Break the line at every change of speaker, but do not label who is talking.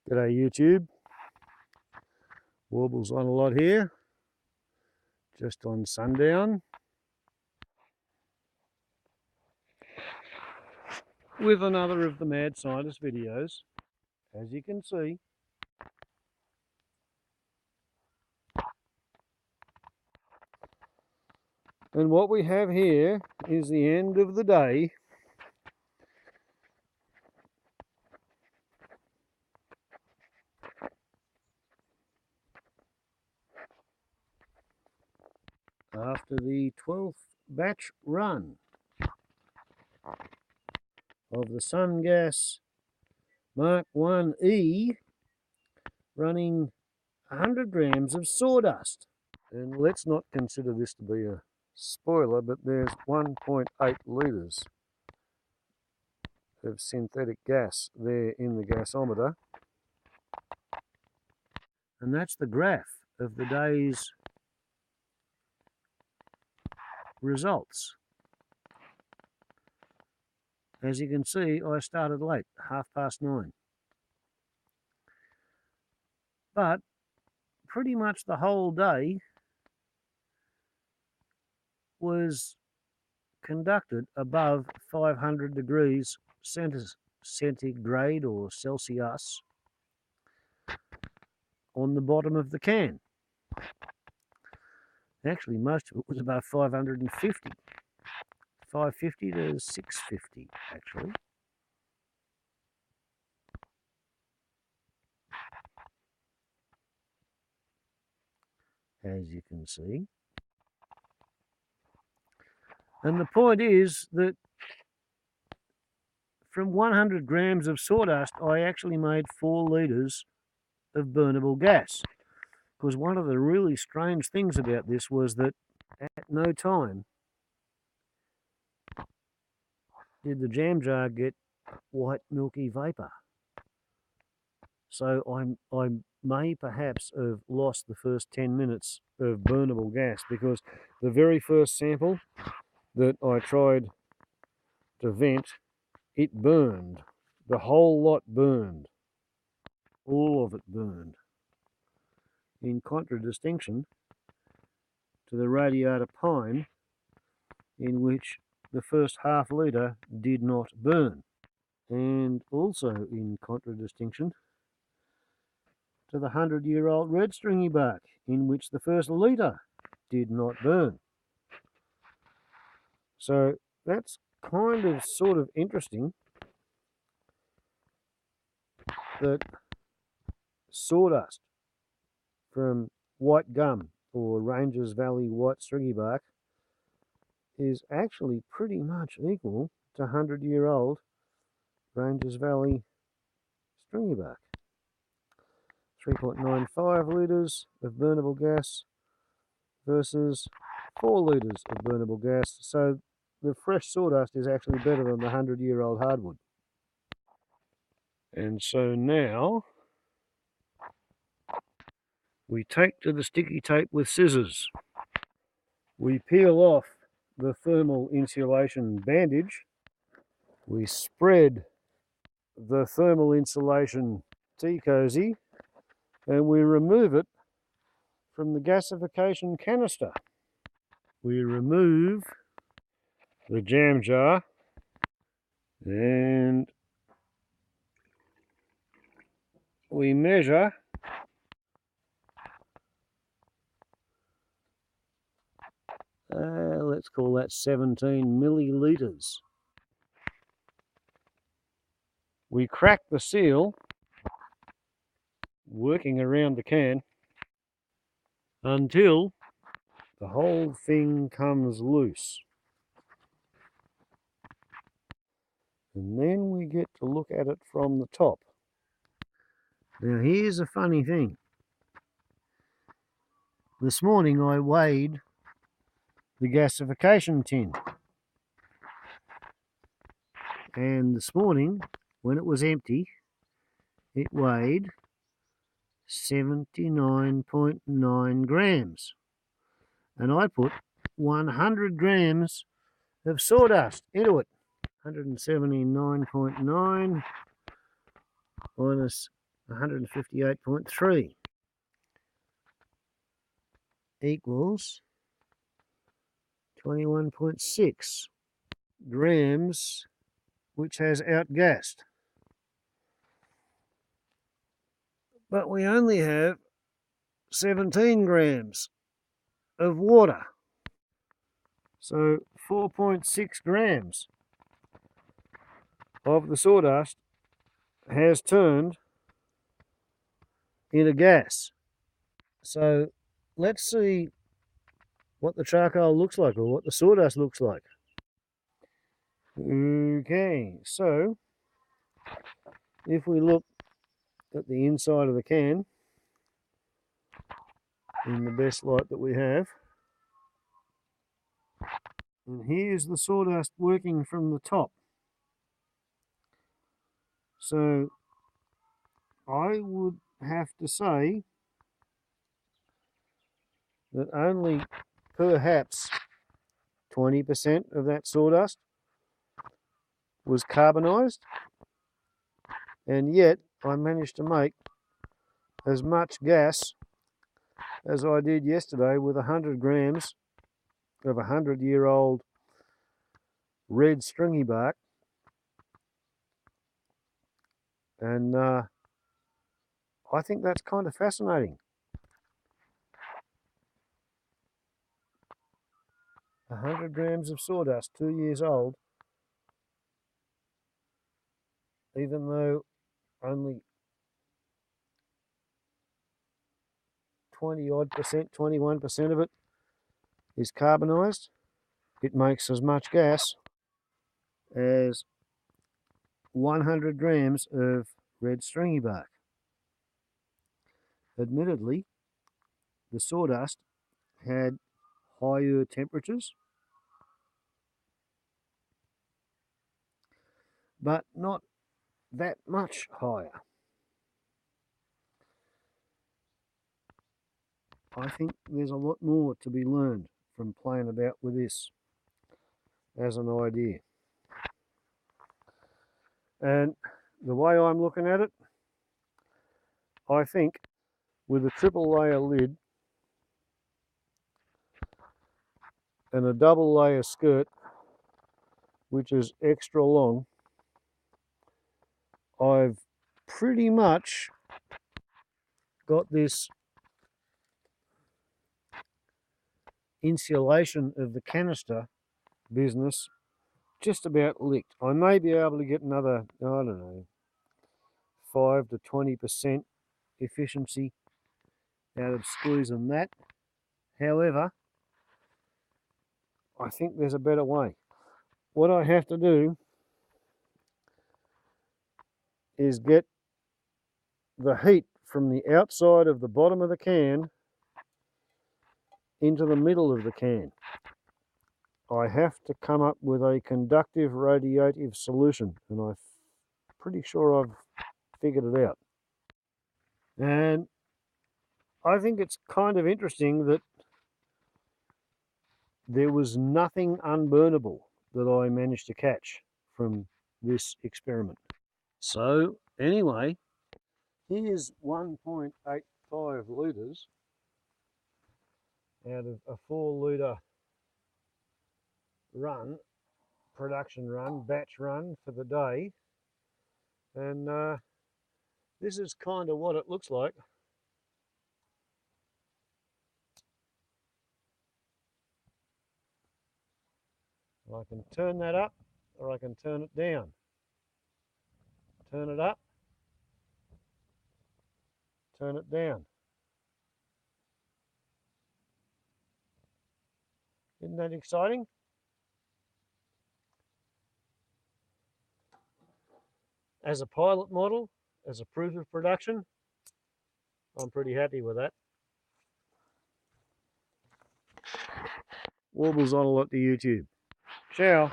G'day YouTube, warbles on a lot here, just on sundown, with another of the Mad Scientist videos, as you can see. And what we have here is the end of the day. After the 12th batch run of the SunGas Mk-1e, running 100 grams of sawdust. And let's not consider this to be a spoiler, but there's 1.8 litres of synthetic gas there in the gasometer. And that's the graph of the day's results. As you can see, I started late, 9:30. But pretty much the whole day was conducted above 500 degrees centigrade or Celsius on the bottom of the can. Actually, most of it was about 550. 550 to 650, actually. As you can see. And the point is that from 100 grams of sawdust, I actually made 4 litres of burnable gas. Because one of the really strange things about this was that at no time did the jam jar get white milky vapour. So I may perhaps have lost the first 10 minutes of burnable gas, because the very first sample that I tried to vent, it burned. The whole lot burned. All of it burned. In contradistinction to the radiata pine, in which the first half litre did not burn. And also in contradistinction to the 100-year-old red stringy bark, in which the first litre did not burn. So that's kind of sort of interesting that sawdust from white gum or Ranges Valley white stringy bark is actually pretty much equal to 100-year-old Ranges Valley stringy bark. 3.95 litres of burnable gas versus 4 litres of burnable gas. So the fresh sawdust is actually better than the 100-year-old hardwood. And so now we take to the sticky tape with scissors. We peel off the thermal insulation bandage. We spread the thermal insulation tea cozy, and we remove it from the gasification canister. We remove the jam jar and we measure let's call that 17 millilitres. We crack the seal, working around the can, until the whole thing comes loose. And then we get to look at it from the top. Now here's a funny thing. This morning I weighed the gasification tin. And this morning, when it was empty, it weighed 79.9 grams. And I put 100 grams of sawdust into it. 179.9 minus 158.3 equals 21.6 grams, which has outgassed. But we only have 17 grams of water. So 4.6 grams of the sawdust has turned into gas. So let's see what the charcoal looks like, or what the sawdust looks like. Okay, so if we look at the inside of the can in the best light that we have, and here's the sawdust working from the top. So I would have to say that only perhaps 20% of that sawdust was carbonized, and yet I managed to make as much gas as I did yesterday with 100 grams of 100-year-old red stringy bark. And I think that's kind of fascinating. 100 grams of sawdust, 2 years old, even though only 20-odd%, 21% of it is carbonized, it makes as much gas as 100 grams of red stringy bark. Admittedly, the sawdust had higher temperatures, but not that much higher. I think there's a lot more to be learned from playing about with this as an idea. And the way I'm looking at it, I think with a triple layer lid and a double layer skirt, which is extra long, I've pretty much got this insulation of the canister business just about licked. I may be able to get another, I don't know, 5 to 20% efficiency out of squeezing that. However, I think there's a better way. What I have to do is get the heat from the outside of the bottom of the can into the middle of the can. I have to come up with a conductive radiative solution, and I'm pretty sure I've figured it out. And I think it's kind of interesting that there was nothing unburnable that I managed to catch from this experiment. So anyway, here's 1.85 litres out of a 4-litre run, production run, batch run for the day. And this is kind of what it looks like. I can turn that up, or I can turn it down. Turn it up, turn it down. Isn't that exciting? As a pilot model, as a proof of production, I'm pretty happy with that. Warbles on a lot to YouTube. Ciao.